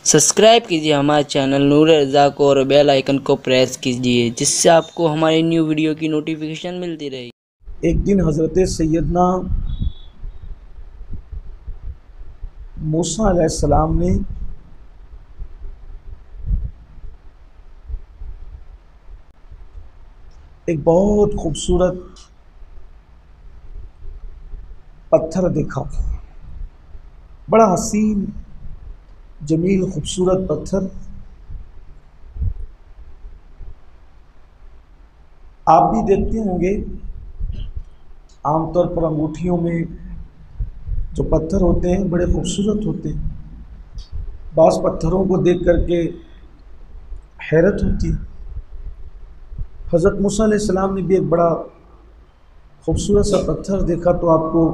Subscribe कीजिए हमारे channel नूर रज़ा को और बेल आइकन को प्रेस कीजिए जिससे आपको हमारी न्यू वीडियो की नोटिफिकेशन मिलती रहे। एक दिन हज़रत सैयदना मूसा अलैहिस्सलाम ने एक बहुत खूबसूरत पत्थर देखा, बड़ा हसीन जमील खूबसूरत पत्थर। आप भी देखते होंगे आमतौर पर अंगूठियों में जो पत्थर होते हैं बड़े खूबसूरत होते हैं। बाज़ पत्थरों को देख करके हैरत होती है। हज़रत मूसा अलैहिस्सलाम ने भी एक बड़ा खूबसूरत सा पत्थर देखा तो आपको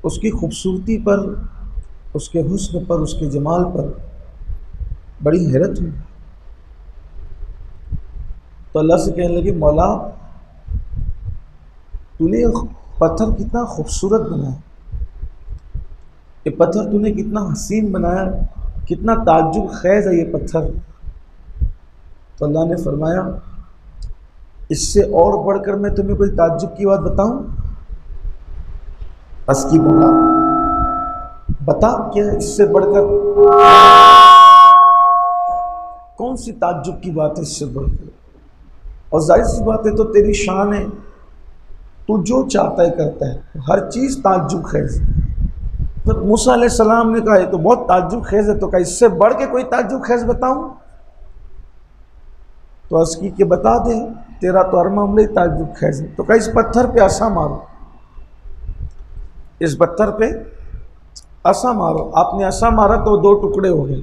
उसकी खूबसूरती पर, उसके हुस्न पर, उसके जमाल पर बड़ी हैरत हुई। तो अल्लाह से कहने लगे, मौला तूने पत्थर कितना खूबसूरत बनाया, ये पत्थर तूने कितना हसीन बनाया, कितना ताज्जुब खेज़ है ये पत्थर। तो अल्लाह ने फरमाया, इससे और बढ़कर मैं तुम्हें कोई ताज्जुब की बात बताऊं? बस की बोला, बता क्या इससे बढ़कर कौन सी ताज्जुब की बात है इससे बढ़कर? और जाहिर सी बात है, तो तेरी शान है, तू जो चाहता है करता है, हर चीज़ ताज्जुब खेज़। तो मूसा अलैहिस्सलाम ने कहा ये तो बहुत ताज्जुब खेज़ है, तो कहा इससे बढ़ के कोई ताज्जुब खेज़ बताऊं? तो अर्ज़ की कि बता दे, तेरा तो हर मामले ही ताज्जुब खेज़ है। तो कहा इस पत्थर पे आसा मारो, इस पत्थर पे आसा मारो। आपने आसा मारा तो दो टुकड़े हो गए।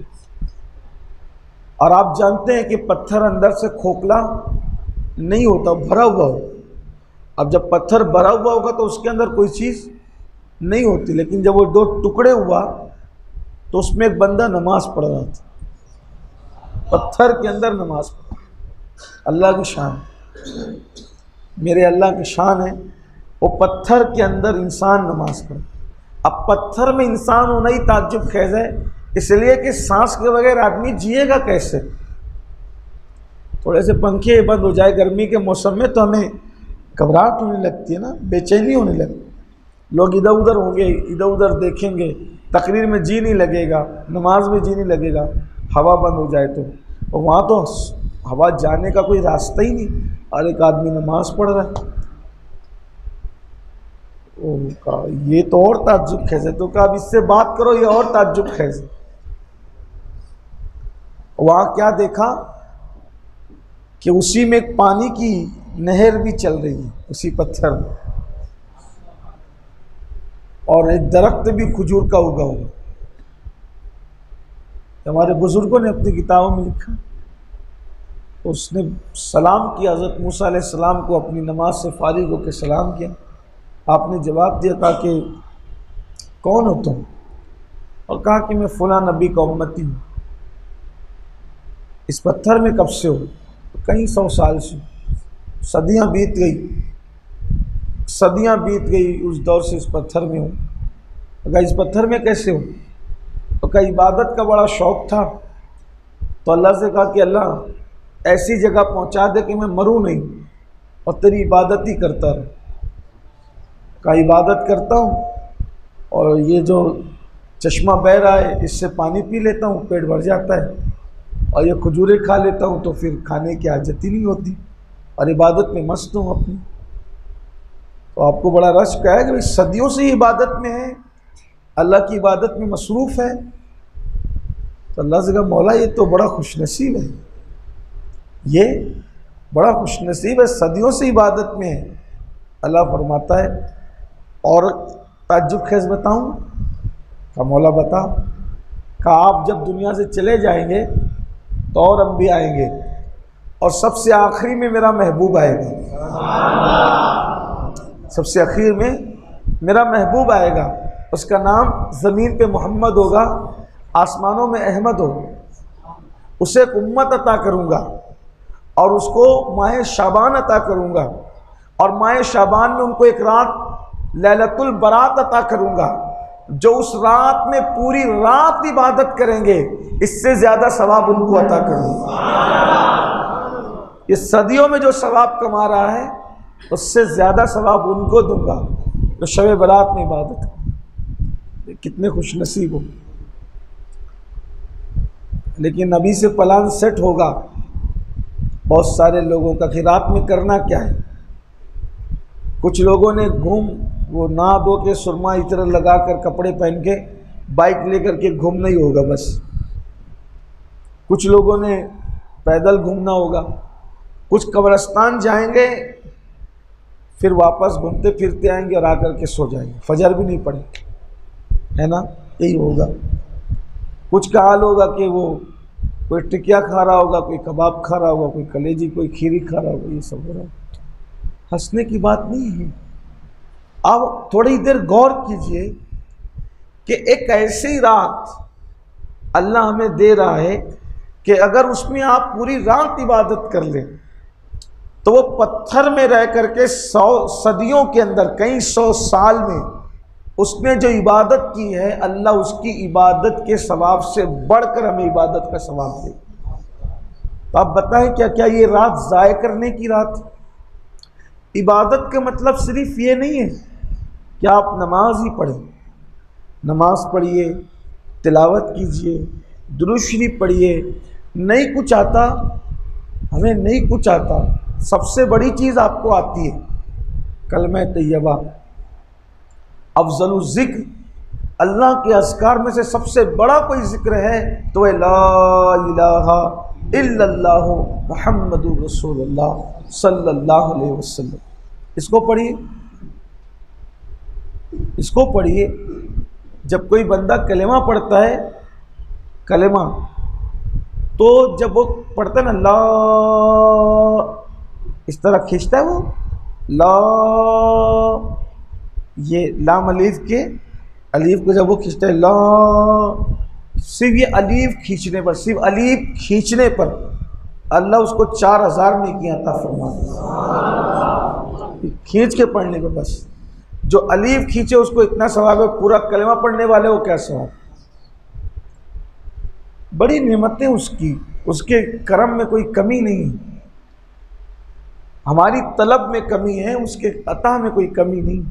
और आप जानते हैं कि पत्थर अंदर से खोखला नहीं होता, भरा हुआ हो। अब जब पत्थर भरा हुआ होगा तो उसके अंदर कोई चीज़ नहीं होती, लेकिन जब वो दो टुकड़े हुआ तो उसमें एक बंदा नमाज पढ़ रहा था, पत्थर के अंदर नमाज पढ़। अल्लाह की शान, मेरे अल्लाह की शान है, वो पत्थर के अंदर इंसान नमाज पढ़े। अब पत्थर में इंसान होना ही ताज्जुब खेज़ है, इसलिए कि सांस के बगैर आदमी जिएगा कैसे? थोड़े से पंखे बंद हो जाए गर्मी के मौसम में तो हमें घबराहट होने लगती है ना, बेचैनी होने लगती। लोग इधर उधर होंगे, इधर उधर देखेंगे, तकरीर में जी नहीं लगेगा, नमाज में जी नहीं लगेगा, हवा बंद हो जाए तो। और वहाँ तो हवा जाने का कोई रास्ता ही नहीं, और एक आदमी नमाज पढ़ रहा है। कहा ये तो और ताज्जुब खेज़ है। तो कहा अब इससे बात करो, ये और ताज्जुब खेज़ है। वहाँ क्या देखा कि उसी में एक पानी की नहर भी चल रही है, उसी पत्थर में, और एक दरख्त भी खजूर का उगा हुआ। हमारे बुजुर्गों ने अपनी किताबों में लिखा, उसने सलाम किया हज़रत मूसा अलैहिस्सलाम को, अपनी नमाज से फारिग होकर सलाम किया। आपने जवाब दिया, कहा कि कौन हो तुम? और कहा कि मैं फ़लाँ नबी का उम्मती हूँ। इस पत्थर में कब से हो? तो कई 100 साल से। सदियाँ बीत गई, सदियाँ बीत गई, उस दौर से इस पत्थर में हूँ। तो कहा इस पत्थर में कैसे हो? तो कहा इबादत का बड़ा शौक़ था, तो अल्लाह से कहा कि अल्लाह ऐसी जगह पहुँचा दे कि मैं मरूँ नहीं और तेरी इबादत ही करता रहूँ। का इबादत करता हूँ और ये जो चश्मा बह रहा है इससे पानी पी लेता हूँ, पेट भर जाता है, और ये खजूरें खा लेता हूँ तो फिर खाने की आदत ही नहीं होती, और इबादत में मस्त हूँ अपनी। तो आपको बड़ा रश क्या है कि भाई सदियों से इबादत में है, अल्लाह की इबादत में मसरूफ़ है। तो अल्लाह से कहा मौला ये तो बड़ा खुशनसीब है, ये बड़ा खुशनसीब है, सदियों से इबादत में है। अल्लाह फरमाता है और ताज्जुब खेज़ बताऊँ? का मौला बता। का आप जब दुनिया से चले जाएंगे तो और अंबिया आएंगे, और सबसे आखिरी में मेरा महबूब आएगा, सबसे आखिर में मेरा महबूब आएगा। उसका नाम ज़मीन पे मोहम्मद होगा, आसमानों में अहमद होगा। उसे एक उम्मत अता करूँगा और उसको माह शाबान अता करूँगा, और माह शाबान में उनको एक रात लैलतुल बरात अता करूँगा। जो उस रात में पूरी रात इबादत करेंगे, इससे ज्यादा सवाब उनको अता करूंगा। ये सदियों में जो सवाब कमा रहा है, उससे ज्यादा सवाब उनको दूंगा जो शब बारात में इबादत करे। कितने खुश नसीब हो। लेकिन अभी से प्लान सेट होगा बहुत सारे लोगों का कि रात में करना क्या है। कुछ लोगों ने वो नहा धो के सुरमा इत्र लगा कर कपड़े पहन के बाइक लेकर के घूमना ही होगा बस। कुछ लोगों ने पैदल घूमना होगा, कुछ कब्रिस्तान जाएंगे, फिर वापस घूमते फिरते आएंगे और आकर के सो जाएंगे, फजर भी नहीं पड़े, है ना, यही होगा। कुछ का हाल होगा कि वो कोई टिकिया खा रहा होगा, कोई कबाब खा रहा होगा, कोई कलेजी, कोई खीरी खा रहा होगा। ये सब हो रहा है, हंसने की बात नहीं है। अब थोड़ी देर गौर कीजिए कि एक ऐसी रात अल्लाह हमें दे रहा है कि अगर उसमें आप पूरी रात इबादत कर लें तो वो पत्थर में रह करके 100 सदियों के अंदर, कई 100 साल में उसने जो इबादत की है, अल्लाह उसकी इबादत के सवाब से बढ़कर हमें इबादत का सवाब दे। तो आप बताएं क्या क्या ये रात ज़ाय करने की रात? इबादत का मतलब सिर्फ ये नहीं है कि आप नमाज ही पढ़ें। नमाज पढ़िए, तिलावत कीजिए, दुरूद शरीफ पढ़िए। नहीं कुछ आता, हमें नहीं कुछ आता, सबसे बड़ी चीज़ आपको आती है कलमा तैयबा। अफजलु ज़िक्र, अल्लाह के अस्कार में से सबसे बड़ा कोई जिक्र है तो वह ला इलाहा इल्लल्लाह मुहम्मदुर रसूलुल्लाह सल्लल्लाहु अलैहि वसल्लम। इसको पढ़िए, इसको पढ़िए। जब कोई बंदा कलेमा पढ़ता है, कलेमा, तो जब वो पढ़ता है ना, ला, इस तरह खींचता है वो ला, ये लाम अलीफ के अलीफ को जब वो खींचता है ला, सिर्फ ये अलीफ खींचने पर, सिर्फ अलीफ खींचने पर अल्लाह उसको 4000 नेकियां अता फरमाता। खींच के पढ़ने पर बस, जो अलीफ खींचे उसको इतना सवाब है, पूरा कलमा पढ़ने वाले को क्या सवाब। बड़ी नेमतें उसकी, उसके करम में कोई कमी नहीं। हमारी तलब में कमी है, उसके अता में कोई कमी नहीं।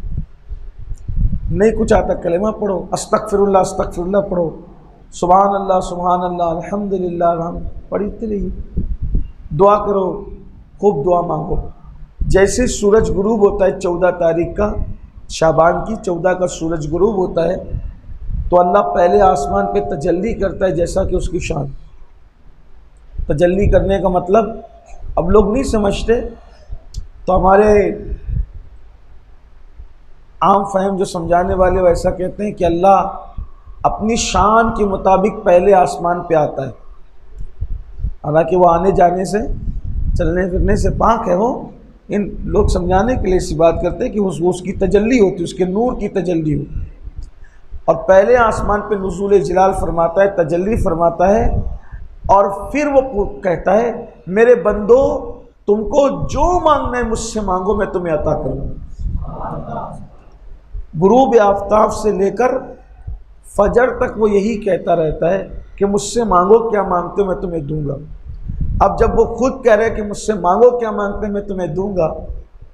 नहीं कुछ आता, कलेमा पढ़ो, अस्तगफिरुल्लाह अस्तगफिरुल्लाह पढ़ो, सुभान अल्लाह अल्हम्दुलिल्लाह पढ़ते रहिए। दुआ करो, खूब दुआ मांगो। जैसे सूरज गुरूब होता है 14 तारीख का, शाबान की 14 का सूरज गुरूब होता है, तो अल्लाह पहले आसमान पे तजल्ली करता है जैसा कि उसकी शान। तजल्ली करने का मतलब अब लोग नहीं समझते, तो हमारे आम फहम जो समझाने वाले वैसा कहते हैं कि अल्लाह अपनी शान के मुताबिक पहले आसमान पे आता है। हालांकि वो आने जाने से, चलने फिरने से पाक है। वो इन लोग समझाने के लिए इसी बात करते हैं कि उसकी तजल्ली होती है, उसके नूर की तजल्ली होती है। और पहले आसमान पे नुज़ूल जलाल फरमाता है, तजल्ली फरमाता है, और फिर वो कहता है मेरे बंदो तुमको जो मांगना है मुझसे मांगो, मैं तुम्हें अता करूँगा। गुरूब आफ्ताब से लेकर फजर तक वो यही कहता रहता है कि मुझसे मांगो, क्या मांगते हो मैं तुम्हें दूंगा। अब जब वो खुद कह रहे हैं कि मुझसे मांगो क्या मांगते हैं मैं तुम्हें दूंगा,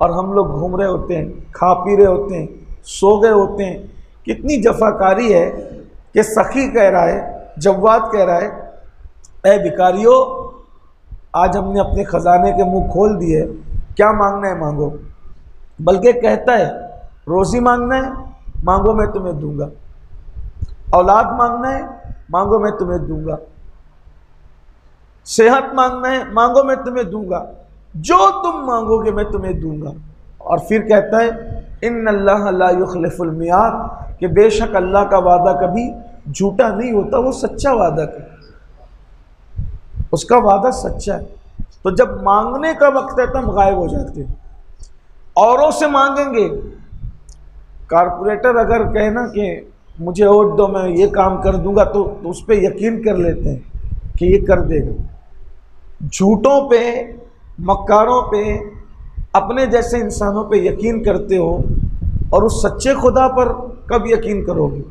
और हम लोग घूम रहे होते हैं, खा पी रहे होते हैं, सो गए होते हैं, कितनी जफाकारी है कि सखी कह रहा है, जव्वाद कह रहा है, ऐ भिखारियों आज हमने अपने ख़जाने के मुंह खोल दिए, क्या मांगना है मांगो। बल्कि कहता है रोज़ी मांगना है मांगो मैं तुम्हें दूंगा, औलाद मांगना है मांगो मैं तुम्हें दूंगा, सेहत मांगना है मांगो मैं तुम्हें दूंगा, जो तुम मांगोगे मैं तुम्हें दूंगा। और फिर कहता है इन्नल्लाह ला युखलिफुल मियाद, कि बेशक अल्लाह का वादा कभी झूठा नहीं होता, वो सच्चा वादा है, उसका वादा सच्चा है। तो जब मांगने का वक्त है तब गायब हो जाते हैं। औरों से मांगेंगे, कारपोरेटर अगर कहे ना कि मुझे वोट दो मैं ये काम कर दूंगा, तो उस पर यकीन कर लेते हैं कि ये कर देगा। झूठों पे, मक्कारों पे, अपने जैसे इंसानों पे यकीन करते हो, और उस सच्चे खुदा पर कब यकीन करोगे।